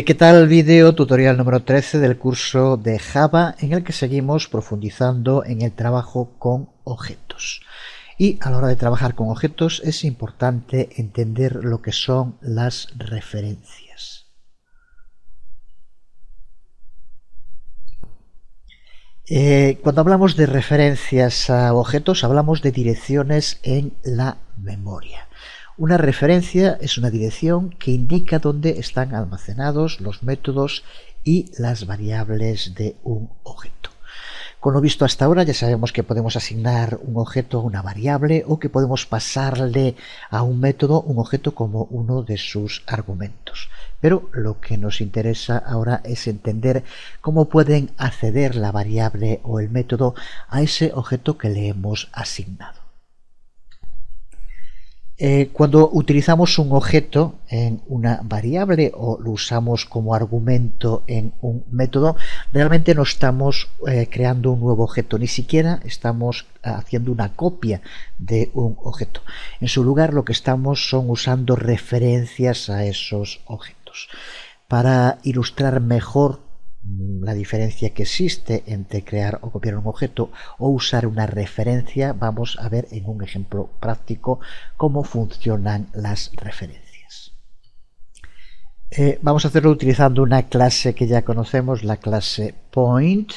¿Qué tal? Vídeo tutorial número 13 del curso de Java en el que seguimos profundizando en el trabajo con objetos. Y a la hora de trabajar con objetos es importante entender lo que son las referencias. Cuando hablamos de referencias a objetos hablamos de direcciones en la memoria. Una referencia es una dirección que indica dónde están almacenados los métodos y las variables de un objeto. Con lo visto hasta ahora ya sabemos que podemos asignar un objeto a una variable o que podemos pasarle a un método un objeto como uno de sus argumentos. Pero lo que nos interesa ahora es entender cómo pueden acceder la variable o el método a ese objeto que le hemos asignado. Cuando utilizamos un objeto en una variable o lo usamos como argumento en un método, realmente no estamos creando un nuevo objeto, ni siquiera estamos haciendo una copia de un objeto. En su lugar, lo que estamos son usando referencias a esos objetos. Para ilustrar mejor la diferencia que existe entre crear o copiar un objeto o usar una referencia, vamos a ver en un ejemplo práctico cómo funcionan las referencias. Vamos a hacerlo utilizando una clase que ya conocemos, la clase point.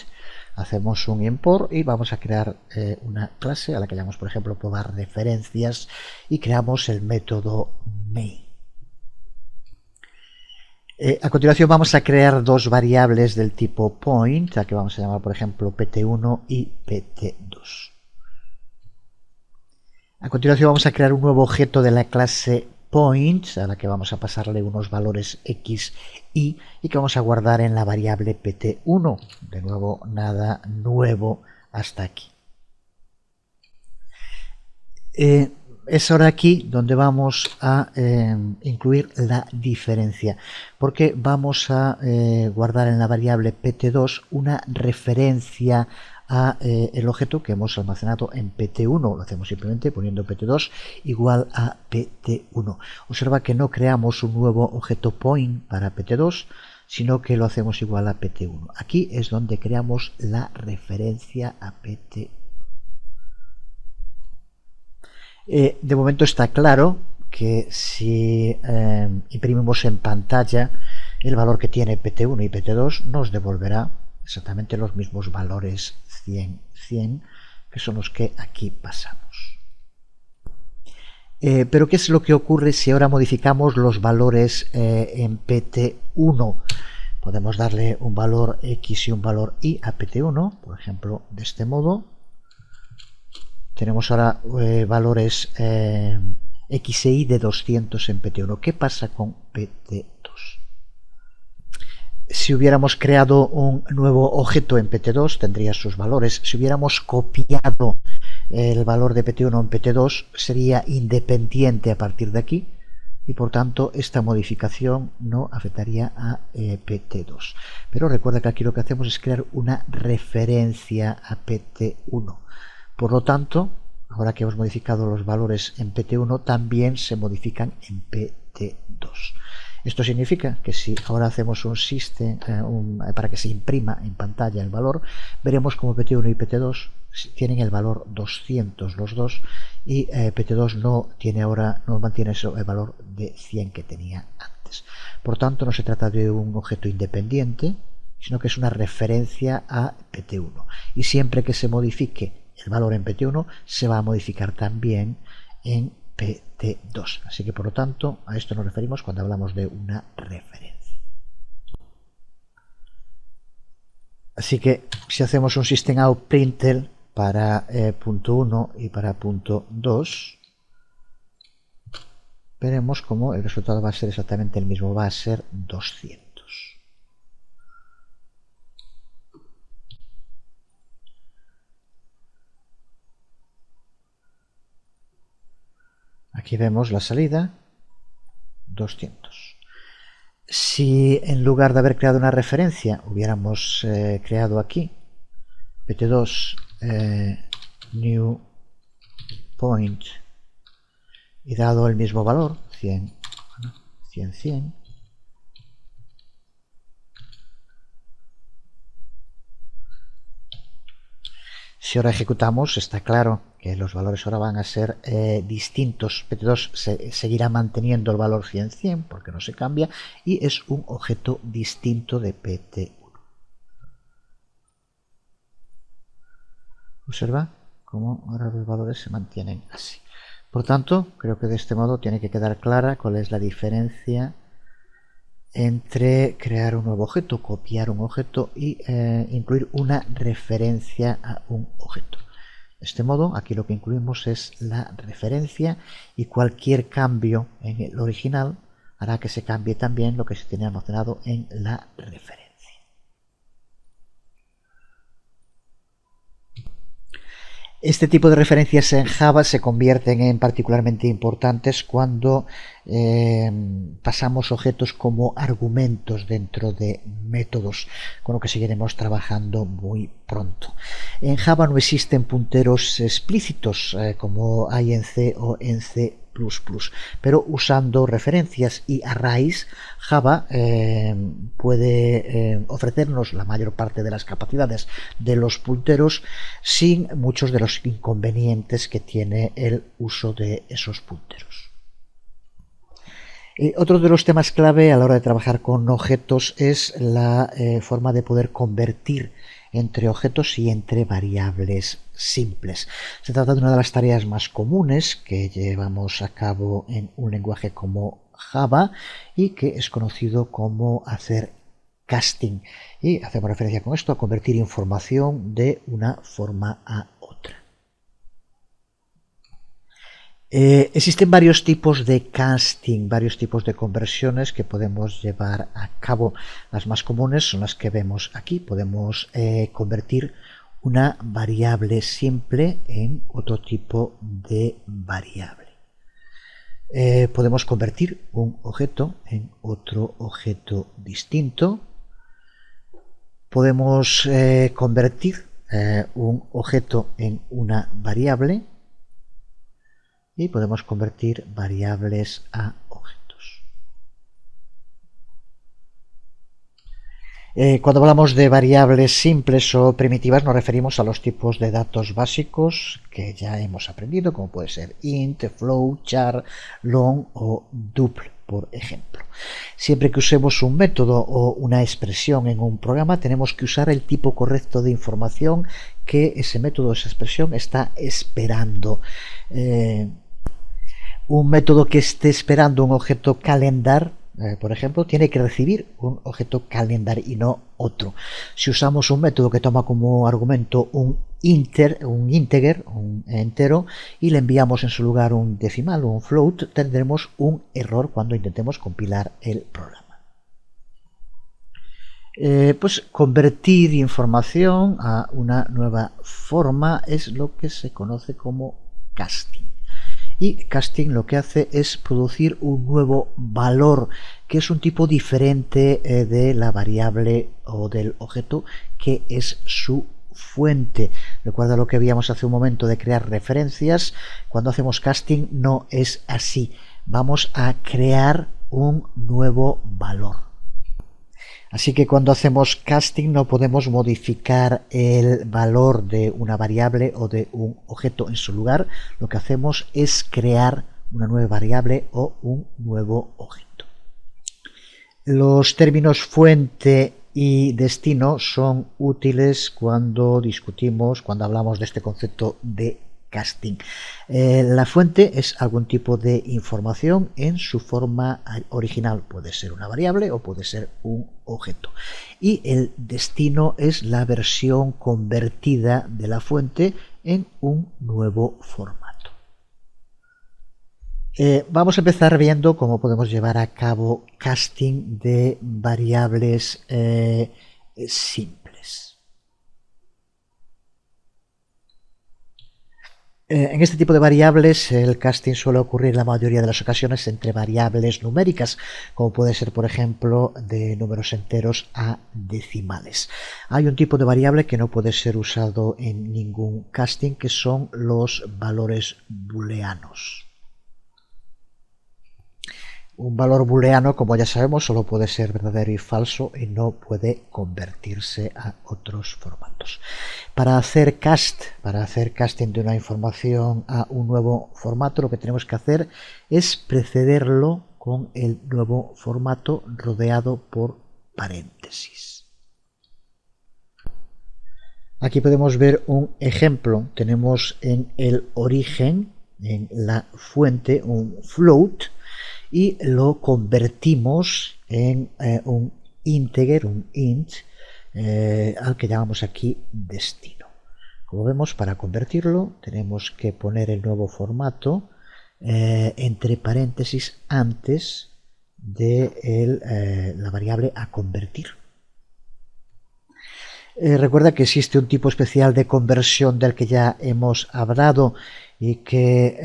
Hacemos un import y vamos a crear una clase a la que llamamos, por ejemplo, probar referencias y creamos el método main. A continuación vamos a crear dos variables del tipo point, a que vamos a llamar por ejemplo pt1 y pt2. A continuación vamos a crear un nuevo objeto de la clase point, a la que vamos a pasarle unos valores x, y que vamos a guardar en la variable pt1. De nuevo, nada nuevo hasta aquí. Es ahora aquí donde vamos a incluir la diferencia, porque vamos a guardar en la variable pt2 una referencia a el objeto que hemos almacenado en pt1. Lo hacemos simplemente poniendo pt2 igual a pt1. Observa que no creamos un nuevo objeto point para pt2, sino que lo hacemos igual a pt1. Aquí es donde creamos la referencia a pt1. De momento está claro que si imprimimos en pantalla el valor que tiene pt1 y pt2 nos devolverá exactamente los mismos valores 100, 100, que son los que aquí pasamos. Pero ¿qué es lo que ocurre si ahora modificamos los valores en pt1? Podemos darle un valor x y un valor y a pt1, por ejemplo, de este modo. Tenemos ahora valores x e y de 200 en pt1. ¿Qué pasa con pt2? Si hubiéramos creado un nuevo objeto en pt2 tendría sus valores. Si hubiéramos copiado el valor de pt1 en pt2 sería independiente a partir de aquí y por tanto esta modificación no afectaría a pt2. Pero recuerda que aquí lo que hacemos es crear una referencia a pt1. Por lo tanto, ahora que hemos modificado los valores en pt1, también se modifican en pt2. Esto significa que si ahora hacemos un system para que se imprima en pantalla el valor, veremos como pt1 y pt2 tienen el valor 200 los dos y pt2 no mantiene el valor de 100 que tenía antes. Por tanto, no se trata de un objeto independiente, sino que es una referencia a pt1. Y siempre que se modifique el valor en pt1 se va a modificar también en pt2. Así que por lo tanto a esto nos referimos cuando hablamos de una referencia. Así que si hacemos un system out println para punto 1 y para punto 2, veremos cómo el resultado va a ser exactamente el mismo, va a ser 200. Aquí vemos la salida, 200. Si en lugar de haber creado una referencia hubiéramos creado aquí pt2 new point y dado el mismo valor 100, 100, 100, Si ahora ejecutamos, está claro que los valores ahora van a ser distintos. PT2 seguirá manteniendo el valor 100-100 porque no se cambia y es un objeto distinto de PT1. Observa cómo ahora los valores se mantienen así. Por tanto, creo que de este modo tiene que quedar clara cuál es la diferencia entre crear un nuevo objeto, copiar un objeto y incluir una referencia a un objeto. De este modo, aquí lo que incluimos es la referencia y cualquier cambio en el original hará que se cambie también lo que se tiene almacenado en la referencia. Este tipo de referencias en Java se convierten en particularmente importantes cuando pasamos objetos como argumentos dentro de métodos, con lo que seguiremos trabajando muy pronto. En Java no existen punteros explícitos como hay en C o en C++, pero usando referencias y arrays, Java puede ofrecernos la mayor parte de las capacidades de los punteros sin muchos de los inconvenientes que tiene el uso de esos punteros. Otro de los temas clave a la hora de trabajar con objetos es la forma de poder convertir entre objetos y entre variables simples. Se trata de una de las tareas más comunes que llevamos a cabo en un lenguaje como Java y que es conocido como hacer casting. Y hacemos referencia con esto a convertir información de una forma a otra. Existen varios tipos de casting, varios tipos de conversiones que podemos llevar a cabo. Las más comunes son las que vemos aquí. Podemos convertir una variable simple en otro tipo de variable. Podemos convertir un objeto en otro objeto distinto. Podemos convertir un objeto en una variable. Y podemos convertir variables a objetos. Cuando hablamos de variables simples o primitivas nos referimos a los tipos de datos básicos que ya hemos aprendido, como puede ser int, float, char, long o tuple, por ejemplo. Siempre que usemos un método o una expresión en un programa tenemos que usar el tipo correcto de información que ese método o esa expresión está esperando. Un método que esté esperando un objeto calendar, por ejemplo, tiene que recibir un objeto calendar y no otro. Si usamos un método que toma como argumento un integer, un entero, y le enviamos en su lugar un decimal o un float, tendremos un error cuando intentemos compilar el programa. Pues convertir información a una nueva forma es lo que se conoce como casting. Y casting lo que hace es producir un nuevo valor, que es un tipo diferente de la variable o del objeto que es su fuente. Recuerda lo que veíamos hace un momento de crear referencias. Cuando hacemos casting no es así. Vamos a crear un nuevo valor. Así que cuando hacemos casting no podemos modificar el valor de una variable o de un objeto en su lugar. Lo que hacemos es crear una nueva variable o un nuevo objeto. Los términos fuente y destino son útiles cuando hablamos de este concepto de casting. La fuente es algún tipo de información en su forma original, puede ser una variable o puede ser un objeto, y el destino es la versión convertida de la fuente en un nuevo formato. Vamos a empezar viendo cómo podemos llevar a cabo casting de variables simples. En este tipo de variables el casting suele ocurrir en la mayoría de las ocasiones entre variables numéricas, como puede ser por ejemplo de números enteros a decimales. Hay un tipo de variable que no puede ser usado en ningún casting, que son los valores booleanos. un valor booleano, como ya sabemos, solo puede ser verdadero y falso y no puede convertirse a otros formatos. Para hacer casting de una información a un nuevo formato, lo que tenemos que hacer es precederlo con el nuevo formato rodeado por paréntesis. Aquí podemos ver un ejemplo. Tenemos en el origen, en la fuente, un float y lo convertimos en un integer, un int, al que llamamos aquí destino. Como vemos, para convertirlo tenemos que poner el nuevo formato entre paréntesis antes de la variable a convertir. Recuerda que existe un tipo especial de conversión del que ya hemos hablado y que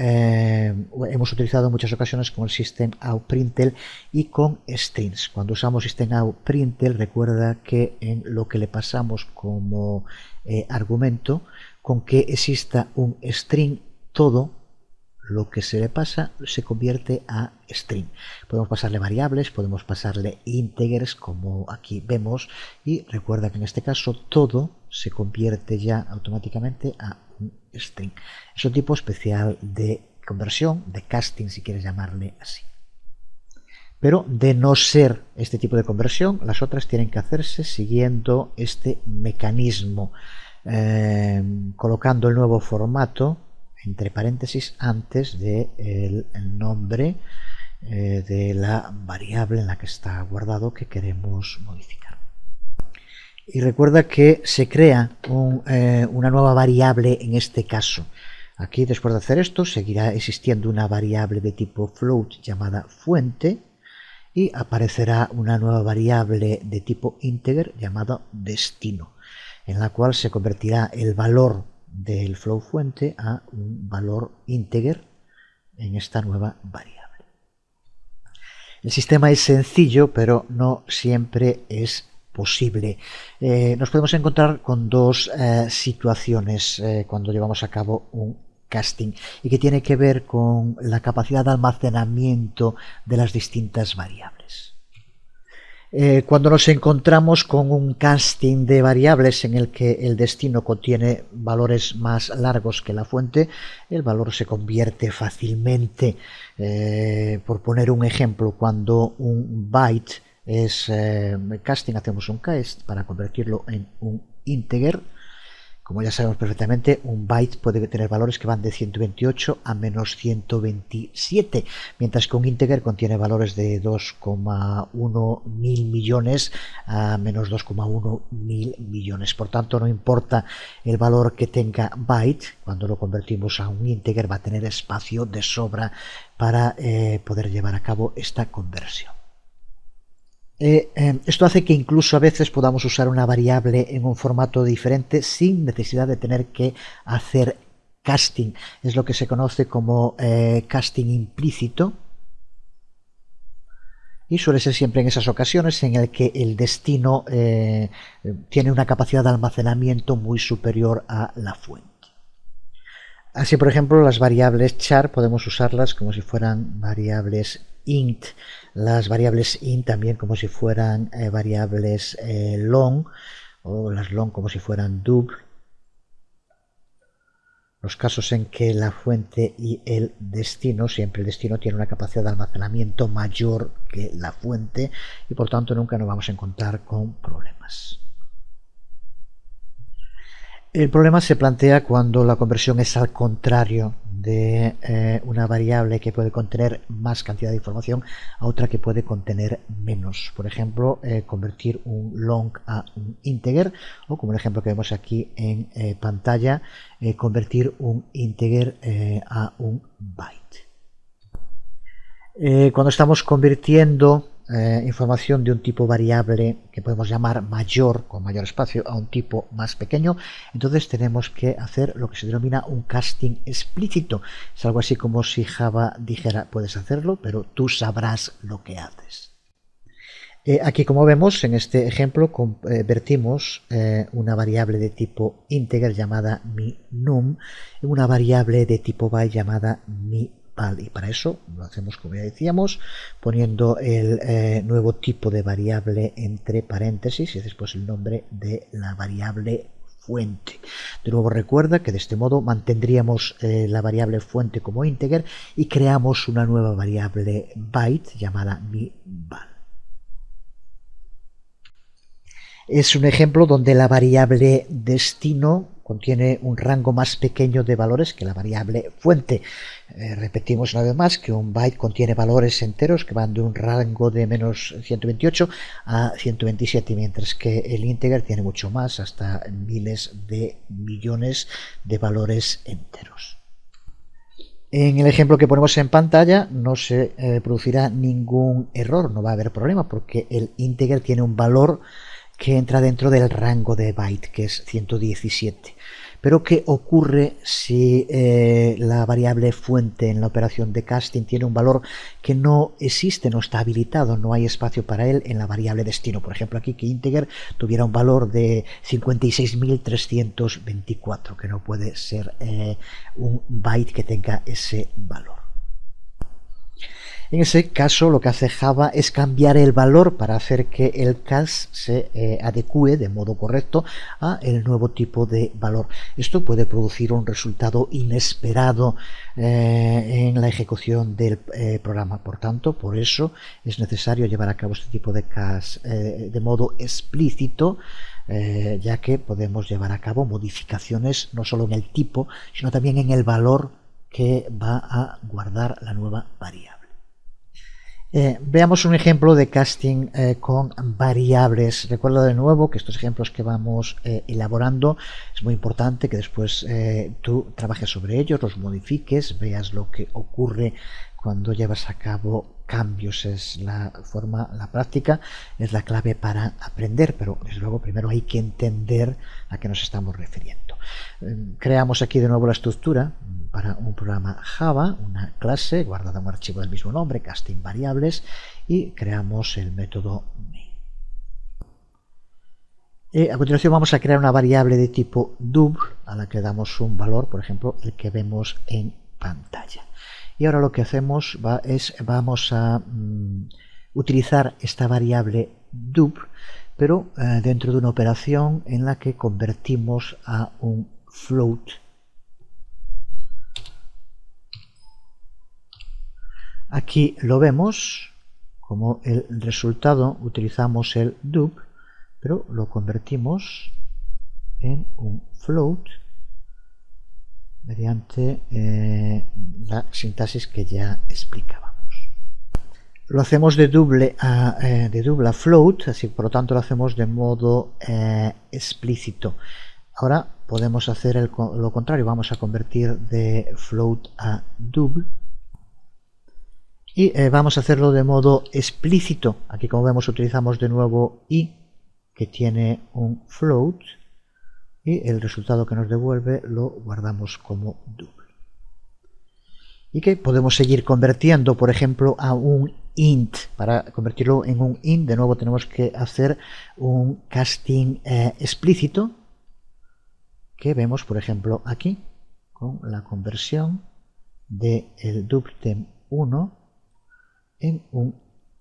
hemos utilizado en muchas ocasiones con el systemoutPrintln y con strings. Cuando usamos systemoutPrintln, recuerda que en lo que le pasamos como argumento, con que exista un string, todo lo que se le pasa se convierte a string. Podemos pasarle variables, podemos pasarle integers, como aquí vemos, y recuerda que en este caso todo se convierte ya automáticamente a un string. Es un tipo especial de conversión, de casting, si quieres llamarle así. Pero de no ser este tipo de conversión, las otras tienen que hacerse siguiendo este mecanismo, colocando el nuevo formato entre paréntesis antes del nombre de la variable en la que está guardado que queremos modificar. Y recuerda que se crea una nueva variable en este caso. Aquí, después de hacer esto, seguirá existiendo una variable de tipo float llamada fuente y aparecerá una nueva variable de tipo integer llamada destino, en la cual se convertirá el valor del float fuente a un valor integer en esta nueva variable. El sistema es sencillo, pero no siempre es posible. Nos podemos encontrar con dos situaciones cuando llevamos a cabo un casting y que tiene que ver con la capacidad de almacenamiento de las distintas variables. Cuando nos encontramos con un casting de variables en el que el destino contiene valores más largos que la fuente, el valor se convierte fácilmente. Por poner un ejemplo, cuando un byte es casting, hacemos un cast para convertirlo en un integer. Como ya sabemos perfectamente, un byte puede tener valores que van de 128 a menos 127, mientras que un integer contiene valores de 2,1 mil millones a menos 2,1 mil millones. Por tanto, no importa el valor que tenga byte, cuando lo convertimos a un integer va a tener espacio de sobra para poder llevar a cabo esta conversión. Esto hace que incluso a veces podamos usar una variable en un formato diferente sin necesidad de tener que hacer casting. Es lo que se conoce como casting implícito y suele ser siempre en esas ocasiones en el que el destino tiene una capacidad de almacenamiento muy superior a la fuente. Así, por ejemplo, las variables char podemos usarlas como si fueran variables int, las variables int también como si fueran variables long, o las long como si fueran dub. Los casos en que la fuente y el destino, siempre el destino tiene una capacidad de almacenamiento mayor que la fuente y por tanto nunca nos vamos a encontrar con problemas. El problema se plantea cuando la conversión es al contrario de una variable que puede contener más cantidad de información a otra que puede contener menos. Por ejemplo, convertir un long a un integer o, como el ejemplo que vemos aquí en pantalla, convertir un integer a un byte. Cuando estamos convirtiendo información de un tipo variable que podemos llamar mayor, con mayor espacio, a un tipo más pequeño, entonces tenemos que hacer lo que se denomina un casting explícito. Es algo así como si Java dijera puedes hacerlo, pero tú sabrás lo que haces. Aquí, como vemos en este ejemplo, convertimos una variable de tipo integer llamada mi num en una variable de tipo byte llamada mi val, y para eso lo hacemos como ya decíamos, poniendo el nuevo tipo de variable entre paréntesis y después el nombre de la variable fuente. De nuevo recuerda que de este modo mantendríamos la variable fuente como integer y creamos una nueva variable byte llamada mi_val. Es un ejemplo donde la variable destino contiene un rango más pequeño de valores que la variable fuente. Repetimos una vez más que un byte contiene valores enteros que van de un rango de menos 128 a 127, mientras que el integer tiene mucho más, hasta miles de millones de valores enteros. En el ejemplo que ponemos en pantalla no se producirá ningún error, no va a haber problema, porque el integer tiene un valor que entra dentro del rango de byte, que es 117. Pero ¿qué ocurre si la variable fuente en la operación de casting tiene un valor que no existe, no está habilitado, no hay espacio para él en la variable destino? Por ejemplo, aquí que integer tuviera un valor de 56.324, que no puede ser un byte que tenga ese valor. En ese caso lo que hace Java es cambiar el valor para hacer que el cast se adecue de modo correcto a el nuevo tipo de valor. Esto puede producir un resultado inesperado en la ejecución del programa. Por tanto, por eso es necesario llevar a cabo este tipo de cast de modo explícito, ya que podemos llevar a cabo modificaciones no solo en el tipo, sino también en el valor que va a guardar la nueva variable. Veamos un ejemplo de casting con variables. Recuerda de nuevo que estos ejemplos que vamos elaborando es muy importante que después tú trabajes sobre ellos, los modifiques, veas lo que ocurre cuando llevas a cabo cambios. Es la práctica es la clave para aprender, pero desde luego primero hay que entender a qué nos estamos refiriendo. Creamos aquí de nuevo la estructura para un programa Java, una clase guardada en un archivo del mismo nombre, casting variables, y creamos el método main. A continuación vamos a crear una variable de tipo double a la que damos un valor, por ejemplo, el que vemos en pantalla. Y ahora lo que hacemos vamos a utilizar esta variable double, pero dentro de una operación en la que convertimos a un float. Aquí lo vemos como el resultado, utilizamos el double, pero lo convertimos en un float mediante la sintaxis que ya explicábamos. Lo hacemos de double a float, así por lo tanto lo hacemos de modo explícito. Ahora podemos hacer lo contrario, vamos a convertir de float a double y vamos a hacerlo de modo explícito. Aquí, como vemos, utilizamos de nuevo i, que tiene un float, y el resultado que nos devuelve lo guardamos como double. Y que podemos seguir convirtiendo, por ejemplo, a un int. Para convertirlo en un int, de nuevo tenemos que hacer un casting explícito, que vemos, por ejemplo, aquí, con la conversión del double_temp1 en un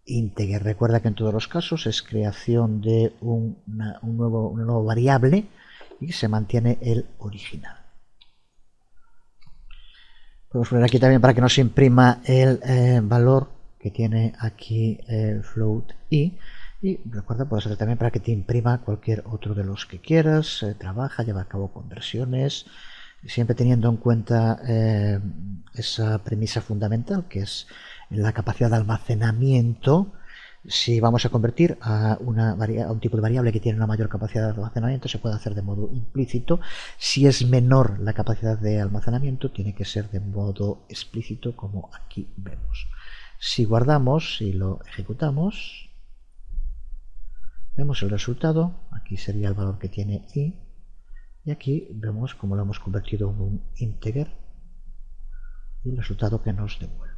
integer. Recuerda que en todos los casos es creación de una nueva variable y se mantiene el original. Podemos poner aquí también para que nos imprima el valor que tiene aquí float i, y recuerda, puedes hacer también para que te imprima cualquier otro de los que quieras. Trabaja, lleva a cabo conversiones, siempre teniendo en cuenta esa premisa fundamental, que es la capacidad de almacenamiento. Si vamos a convertir a un tipo de variable que tiene una mayor capacidad de almacenamiento, se puede hacer de modo implícito. Si es menor la capacidad de almacenamiento, tiene que ser de modo explícito, como aquí vemos. Si guardamos y lo ejecutamos, vemos el resultado. Aquí sería el valor que tiene i, y aquí vemos cómo lo hemos convertido en un integer y el resultado que nos devuelve.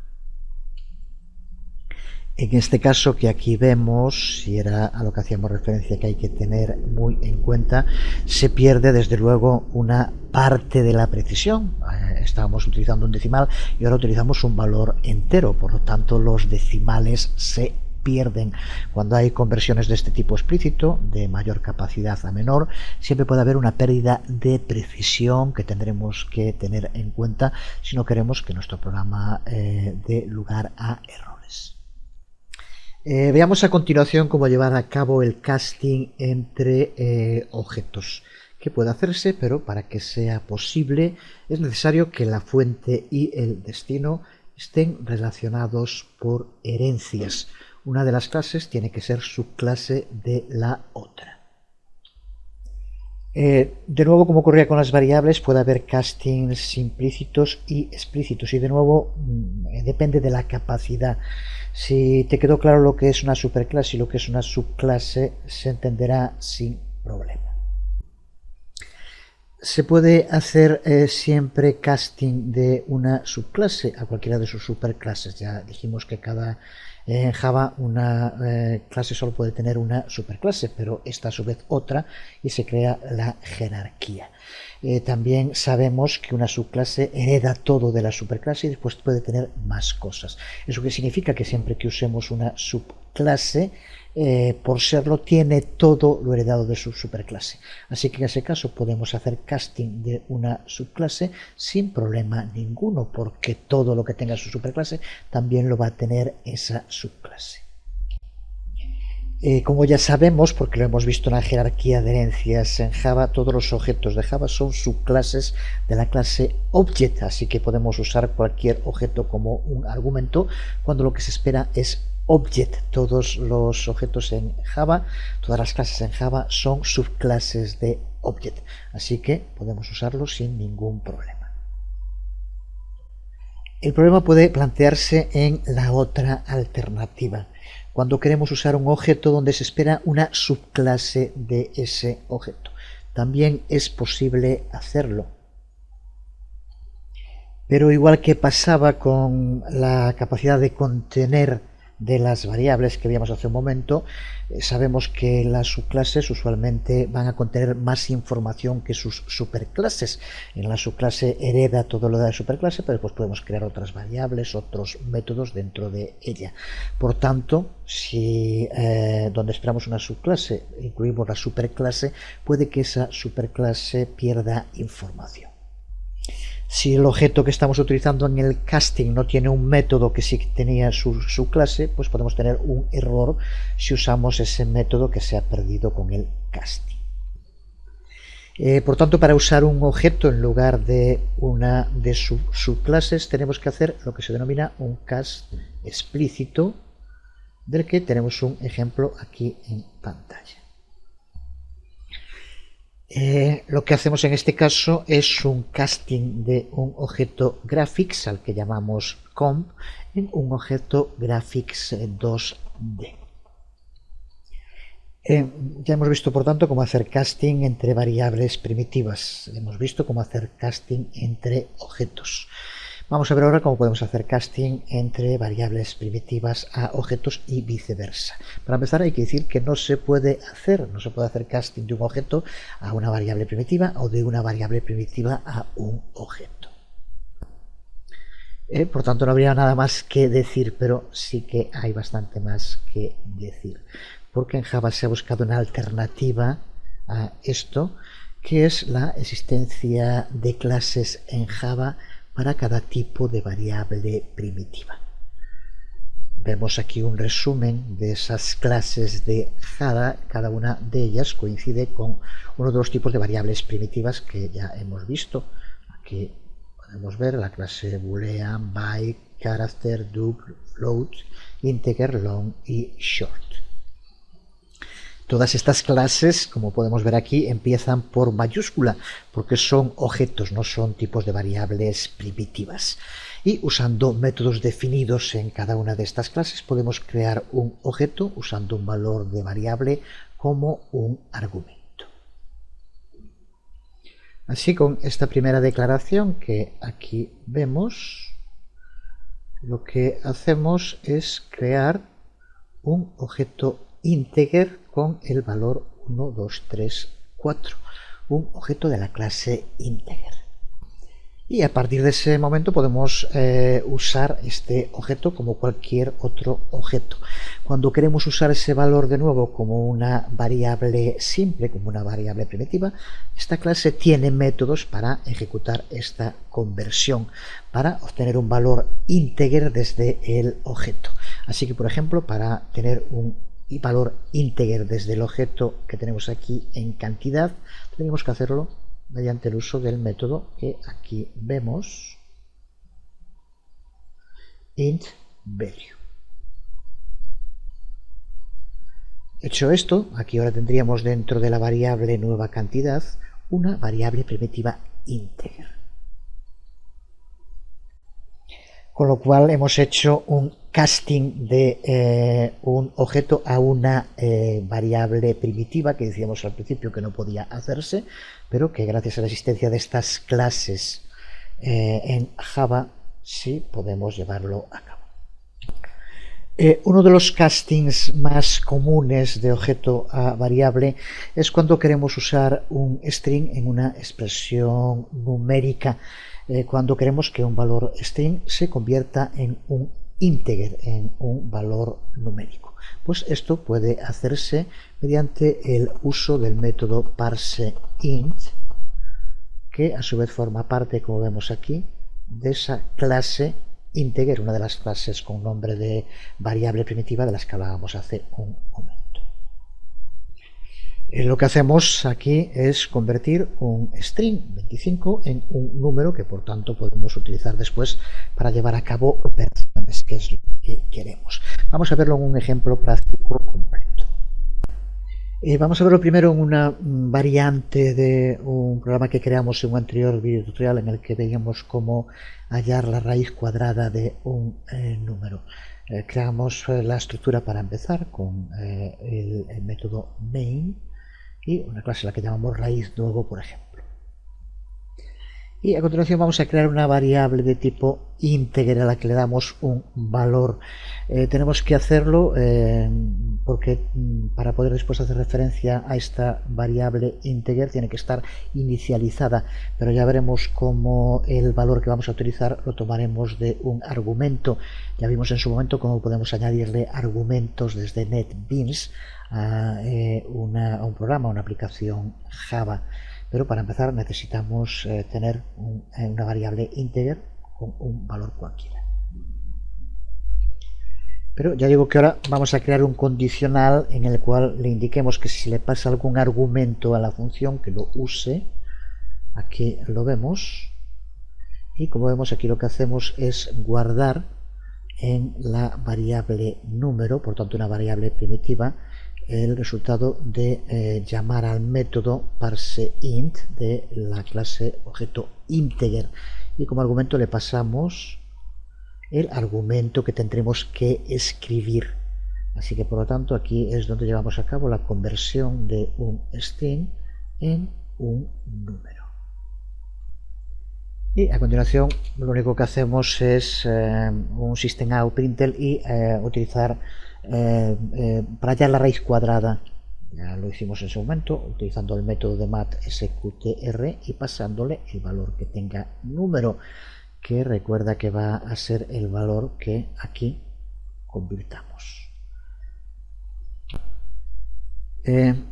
En este caso que aquí vemos, si era a lo que hacíamos referencia, que hay que tener muy en cuenta, se pierde desde luego una parte de la precisión. estábamos utilizando un decimal y ahora utilizamos un valor entero, por lo tanto los decimales se pierden. Cuando hay conversiones de este tipo explícito, de mayor capacidad a menor, siempre puede haber una pérdida de precisión que tendremos que tener en cuenta si no queremos que nuestro programa dé lugar a errores. Veamos a continuación cómo llevar a cabo el casting entre objetos, que puede hacerse, pero para que sea posible es necesario que la fuente y el destino estén relacionados por herencias. Una de las clases tiene que ser subclase de la otra. De nuevo, como ocurría con las variables, puede haber castings implícitos y explícitos, y de nuevo depende de la capacidad. Si te quedó claro lo que es una superclase y lo que es una subclase, se entenderá sin problema. Se puede hacer siempre casting de una subclase a cualquiera de sus superclases. Ya dijimos que en Java una clase solo puede tener una superclase, pero esta a su vez otra, y se crea la jerarquía. También sabemos que una subclase hereda todo de la superclase y después puede tener más cosas. Eso que significa que siempre que usemos una subclase, por serlo, tiene todo lo heredado de su superclase. Así que en ese caso podemos hacer casting de una subclase sin problema ninguno, porque todo lo que tenga su superclase también lo va a tener esa subclase. Como ya sabemos, porque lo hemos visto en la jerarquía de herencias en Java, todos los objetos de Java son subclases de la clase Object, así que podemos usar cualquier objeto como un argumento cuando lo que se espera es Object. Todos los objetos en Java, todas las clases en Java son subclases de Object, así que podemos usarlos sin ningún problema. El problema puede plantearse en la otra alternativa, cuando queremos usar un objeto donde se espera una subclase de ese objeto. También es posible hacerlo. Pero igual que pasaba con la capacidad de contener de las variables que vimos hace un momento, sabemos que las subclases usualmente van a contener más información que sus superclases. En la subclase hereda todo lo de la superclase, pero después podemos crear otras variables, otros métodos dentro de ella. Por tanto, si donde esperamos una subclase incluimos la superclase, puede que esa superclase pierda información. Si el objeto que estamos utilizando en el casting no tiene un método que sí tenía su clase, pues podemos tener un error si usamos ese método que se ha perdido con el casting. Por tanto, para usar un objeto en lugar de una de sus subclases, tenemos que hacer lo que se denomina un cast explícito, del que tenemos un ejemplo aquí en pantalla. Lo que hacemos en este caso es un casting de un objeto graphics al que llamamos comp en un objeto graphics 2D. Ya hemos visto, por tanto, cómo hacer casting entre variables primitivas. Hemos visto cómo hacer casting entre objetos. Vamos a ver ahora cómo podemos hacer casting entre variables primitivas a objetos y viceversa. Para empezar, hay que decir que no se puede hacer casting de un objeto a una variable primitiva o de una variable primitiva a un objeto. Por tanto, no habría nada más que decir, pero sí que hay bastante más que decir, porque en Java se ha buscado una alternativa a esto, que es la existencia de clases en Java para cada tipo de variable primitiva. Vemos aquí un resumen de esas clases de Java. Cada una de ellas coincide con uno de los tipos de variables primitivas que ya hemos visto. Aquí podemos ver la clase boolean, byte, character, double, float, integer, long y short. Todas estas clases, como podemos ver aquí, empiezan por mayúscula porque son objetos, no son tipos de variables primitivas. Y usando métodos definidos en cada una de estas clases podemos crear un objeto usando un valor de variable como un argumento. Así, con esta primera declaración que aquí vemos, lo que hacemos es crear un objeto integer con el valor 1, 2, 3, 4, un objeto de la clase integer. Y a partir de ese momento podemos usar este objeto como cualquier otro objeto. Cuando queremos usar ese valor de nuevo como una variable simple, como una variable primitiva, esta clase tiene métodos para ejecutar esta conversión, para obtener un valor integer desde el objeto. Así que, por ejemplo, para tener un valor integer desde el objeto que tenemos aquí en cantidad, tenemos que hacerlo mediante el uso del método que aquí vemos, int value. Hecho esto, aquí ahora tendríamos dentro de la variable nueva cantidad una variable primitiva integer. Con lo cual hemos hecho un casting de un objeto a una variable primitiva que decíamos al principio que no podía hacerse, pero que gracias a la existencia de estas clases en Java sí podemos llevarlo a cabo. Uno de los castings más comunes de objeto a variable es cuando queremos usar un string en una expresión numérica, cuando queremos que un valor string se convierta en un integer, en un valor numérico. Pues esto puede hacerse mediante el uso del método parseInt, que a su vez forma parte, como vemos aquí, de esa clase integer, una de las clases con nombre de variable primitiva de las que hablábamos hace un momento. Lo que hacemos aquí es convertir un string 25 en un número que por tanto podemos utilizar después para llevar a cabo operaciones, que es lo que queremos. Vamos a verlo en un ejemplo práctico completo. Vamos a verlo primero en una variante de un programa que creamos en un anterior video tutorial en el que veíamos cómo hallar la raíz cuadrada de un número. Creamos la estructura para empezar con el método main y una clase a la que llamamos raíz nuevo, por ejemplo. Y a continuación vamos a crear una variable de tipo integer a la que le damos un valor. Tenemos que hacerlo porque para poder después hacer referencia a esta variable integer tiene que estar inicializada, pero ya veremos cómo el valor que vamos a utilizar lo tomaremos de un argumento. Ya vimos en su momento cómo podemos añadirle argumentos desde NetBeans a un programa, una aplicación Java. Pero para empezar necesitamos tener una variable integer con un valor cualquiera. Pero ya digo que ahora vamos a crear un condicional en el cual le indiquemos que si se le pasa algún argumento a la función que lo use. Aquí lo vemos. Y como vemos aquí lo que hacemos es guardar en la variable número, por tanto una variable primitiva, el resultado de llamar al método parseInt de la clase objeto integer, y como argumento le pasamos el argumento que tendremos que escribir. Así que por lo tanto aquí es donde llevamos a cabo la conversión de un string en un número. Y a continuación lo único que hacemos es un systemoutPrintln y utilizar para hallar la raíz cuadrada. Ya lo hicimos en su momento utilizando el método de mathsqtr y pasándole el valor que tenga número, que recuerda que va a ser el valor que aquí convirtamos.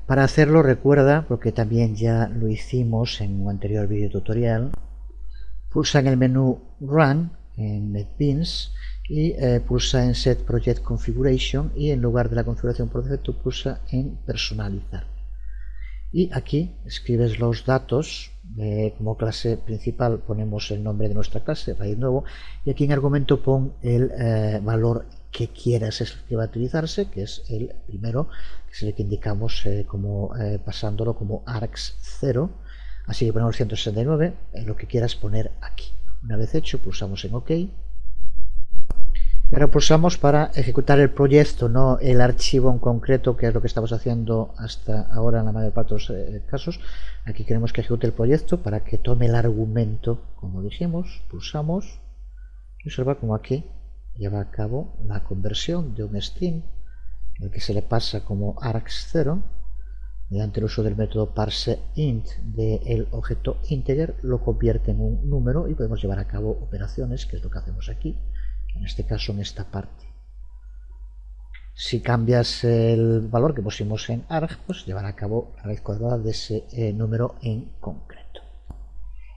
Para hacerlo, recuerda, porque también ya lo hicimos en un anterior video tutorial, pulsa en el menú Run en NetBeans y pulsa en Set Project Configuration, y en lugar de la configuración por defecto pulsa en Personalizar. Y aquí escribes los datos, como clase principal ponemos el nombre de nuestra clase, raíz nuevo, y aquí en argumento pon el valor que quieras que va a utilizarse, que es el primero, que es el que indicamos pasándolo como args0. Así que ponemos 169, lo que quieras poner aquí. Una vez hecho, pulsamos en OK. Y ahora pulsamos para ejecutar el proyecto, no el archivo en concreto, que es lo que estamos haciendo hasta ahora en la mayor parte de los casos. Aquí queremos que ejecute el proyecto para que tome el argumento, como dijimos. Pulsamos y observa como aquí lleva a cabo la conversión de un string, el que se le pasa como args0, mediante el uso del método parseInt del objeto integer, lo convierte en un número y podemos llevar a cabo operaciones, que es lo que hacemos aquí, en este caso en esta parte. Si cambias el valor que pusimos en arg, pues llevará a cabo la raíz cuadrada de ese número en concreto.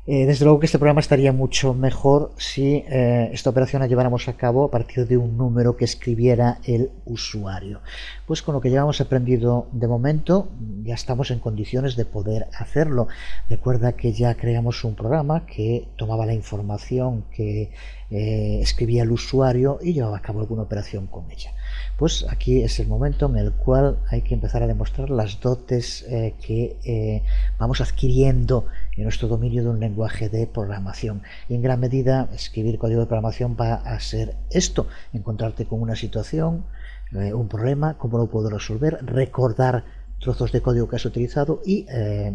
Desde luego que este programa estaría mucho mejor si esta operación la lleváramos a cabo a partir de un número que escribiera el usuario. Pues con lo que llevamos aprendido de momento ya estamos en condiciones de poder hacerlo. Recuerda que ya creamos un programa que tomaba la información que escribía el usuario y llevaba a cabo alguna operación con ella. Pues aquí es el momento en el cual hay que empezar a demostrar las dotes que vamos adquiriendo en nuestro dominio de un lenguaje de programación. Y en gran medida escribir código de programación va a ser esto: encontrarte con una situación, un problema, cómo lo puedo resolver, recordar trozos de código que has utilizado y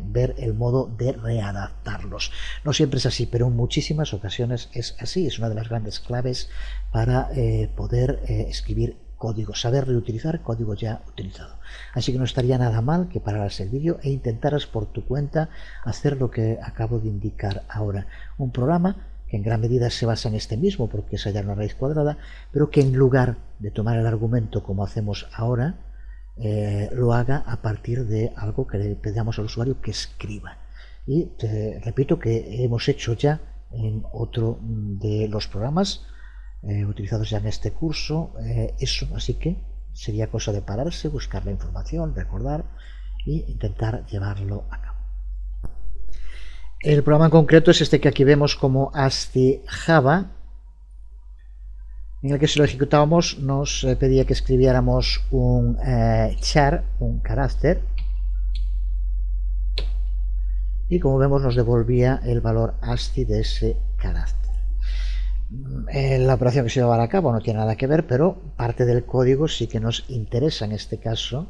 ver el modo de readaptarlos. No siempre es así, pero en muchísimas ocasiones es así. Es una de las grandes claves para poder escribir código, saber reutilizar código ya utilizado. Así que no estaría nada mal que pararas el vídeo e intentaras por tu cuenta hacer lo que acabo de indicar ahora. Un programa que en gran medida se basa en este mismo, porque es hallar una raíz cuadrada, pero que en lugar de tomar el argumento como hacemos ahora, lo haga a partir de algo que le pedamos al usuario que escriba. Y te repito que hemos hecho ya en otro de los programas utilizados ya en este curso eso, así que sería cosa de pararse, buscar la información, recordar e intentar llevarlo a cabo. El programa en concreto es este que aquí vemos como ASCII Java, en el que si lo ejecutábamos nos pedía que escribiéramos un char, un carácter, y como vemos nos devolvía el valor ASCII de ese carácter. La operación que se llevará a cabo no tiene nada que ver, pero parte del código sí que nos interesa en este caso.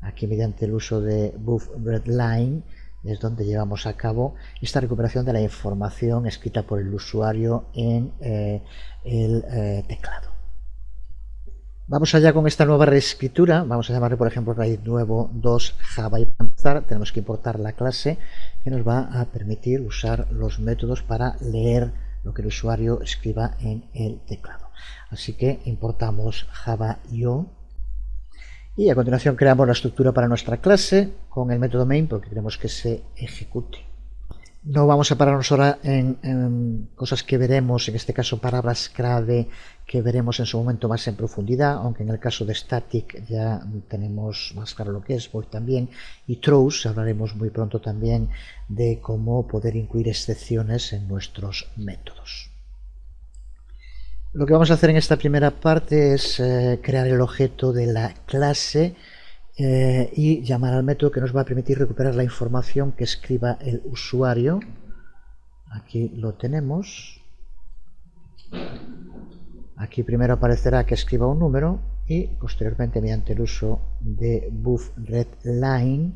Aquí mediante el uso de buffReadLine es donde llevamos a cabo esta recuperación de la información escrita por el usuario en el teclado. Vamos allá con esta nueva reescritura. Vamos a llamarle por ejemplo raíz nuevo 2 Java, y para empezar tenemos que importar la clase que nos va a permitir usar los métodos para leer lo que el usuario escriba en el teclado. Así que importamos java.io y a continuación creamos la estructura para nuestra clase con el método main, porque queremos que se ejecute. No vamos a pararnos ahora en cosas que veremos, en este caso palabras clave que veremos en su momento más en profundidad, aunque en el caso de static ya tenemos más claro lo que es, void también, y throws hablaremos muy pronto también de cómo poder incluir excepciones en nuestros métodos. Lo que vamos a hacer en esta primera parte es crear el objeto de la clase y llamar al método que nos va a permitir recuperar la información que escriba el usuario. Aquí lo tenemos. Aquí primero aparecerá que escriba un número y posteriormente mediante el uso de buffReadLine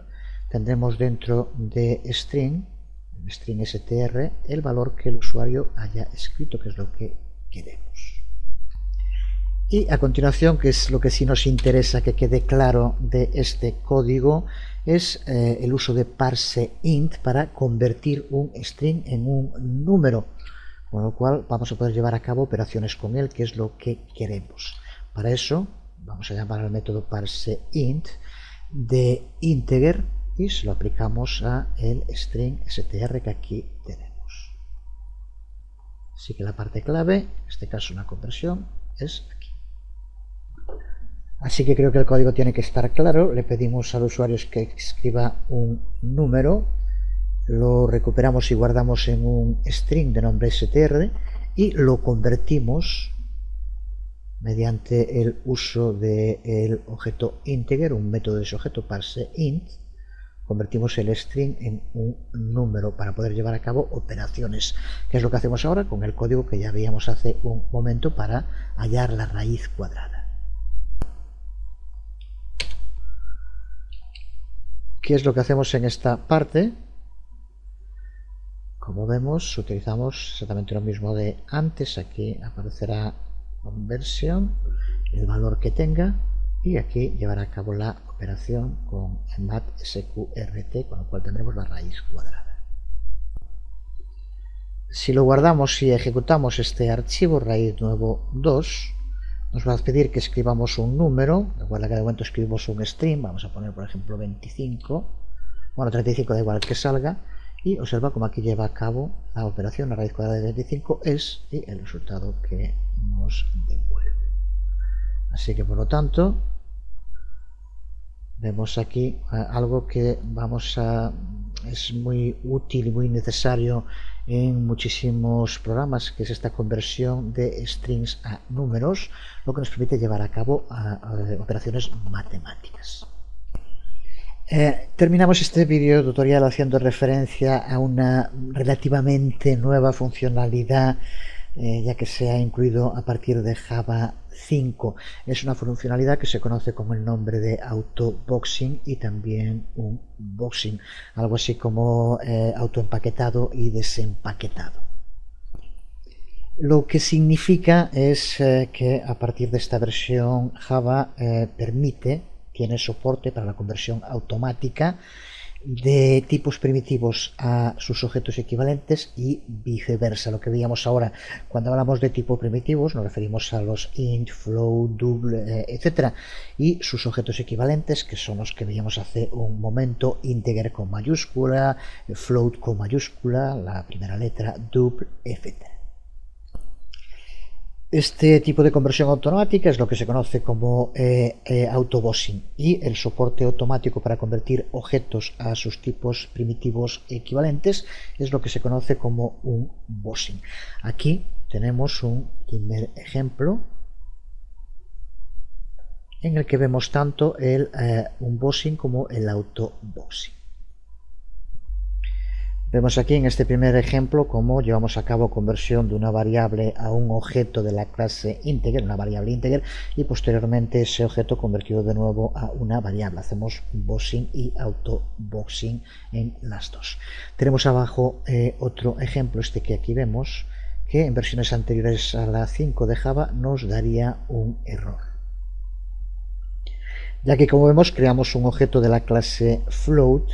tendremos dentro de string str, el valor que el usuario haya escrito, que es lo que queremos. Y a continuación, que es lo que sí nos interesa que quede claro de este código, es el uso de parseInt para convertir un string en un número, con lo cual vamos a poder llevar a cabo operaciones con él, que es lo que queremos. Para eso vamos a llamar al método parseInt de integer y se lo aplicamos a el string str que aquí tenemos. Así que la parte clave, en este caso una conversión, es aquí. Así que creo que el código tiene que estar claro. Le pedimos al usuario que escriba un número, lo recuperamos y guardamos en un string de nombre str y lo convertimos mediante el uso del objeto integer, un método de ese objeto parseInt. Convertimos el string en un número para poder llevar a cabo operaciones, que es lo que hacemos ahora con el código que ya veíamos hace un momento para hallar la raíz cuadrada. ¿Qué es lo que hacemos en esta parte? Como vemos, utilizamos exactamente lo mismo de antes. Aquí aparecerá conversión, el valor que tenga, y aquí llevará a cabo la operación con mat sqrt, con lo cual tendremos la raíz cuadrada. Si lo guardamos y ejecutamos este archivo, raíz nuevo 2, nos va a pedir que escribamos un número. Recuerda que de momento escribimos un string, vamos a poner por ejemplo 25, bueno 35 da igual que salga, y observa cómo aquí lleva a cabo la operación. La raíz cuadrada de 25 es y el resultado que nos devuelve. Así que por lo tanto vemos aquí algo que es muy útil y muy necesario en muchísimos programas, que es esta conversión de strings a números, lo que nos permite llevar a cabo operaciones matemáticas. Terminamos este vídeo tutorial haciendo referencia a una relativamente nueva funcionalidad, ya que se ha incluido a partir de Java 5. Es una funcionalidad que se conoce como el nombre de autoboxing y también un boxing, algo así como autoempaquetado y desempaquetado. Lo que significa es que a partir de esta versión Java tiene soporte para la conversión automática de tipos primitivos a sus objetos equivalentes y viceversa. Lo que veíamos ahora, cuando hablamos de tipos primitivos, nos referimos a los int, float, double, etcétera, y sus objetos equivalentes, que son los que veíamos hace un momento: integer con mayúscula, float con mayúscula, la primera letra, double, etcétera. Este tipo de conversión automática es lo que se conoce como autoboxing, y el soporte automático para convertir objetos a sus tipos primitivos equivalentes es lo que se conoce como un boxing. Aquí tenemos un primer ejemplo en el que vemos tanto el unboxing como el autoboxing. Vemos aquí en este primer ejemplo cómo llevamos a cabo conversión de una variable a un objeto de la clase integer, una variable integer, y posteriormente ese objeto convertido de nuevo a una variable. Hacemos boxing y autoboxing en las dos. Tenemos abajo otro ejemplo, este que aquí vemos, que en versiones anteriores a la 5 de Java nos daría un error, ya que, como vemos, creamos un objeto de la clase float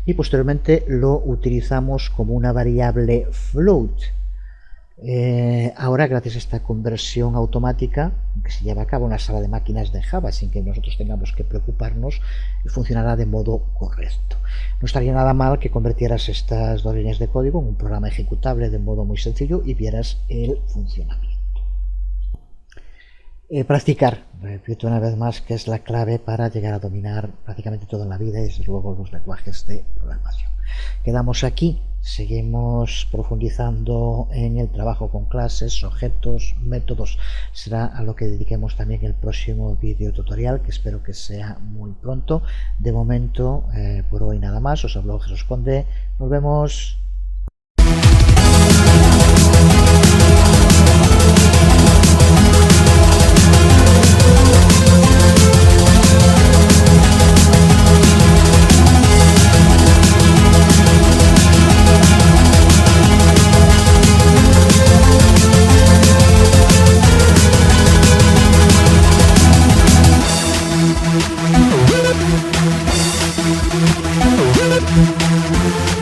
y posteriormente lo utilizamos como una variable float. Ahora, gracias a esta conversión automática que se lleva a cabo en la sala de máquinas de Java, sin que nosotros tengamos que preocuparnos, funcionará de modo correcto. No estaría nada mal que convirtieras estas dos líneas de código en un programa ejecutable de modo muy sencillo y vieras el funcionamiento. Practicar, repito una vez más, que es la clave para llegar a dominar prácticamente todo en la vida y desde luego los lenguajes de programación. Quedamos aquí, seguimos profundizando en el trabajo con clases, objetos, métodos. Será a lo que dediquemos también el próximo vídeo tutorial, que espero que sea muy pronto. De momento, por hoy nada más. Os habló Jesús Conde. Nos vemos. Thank you.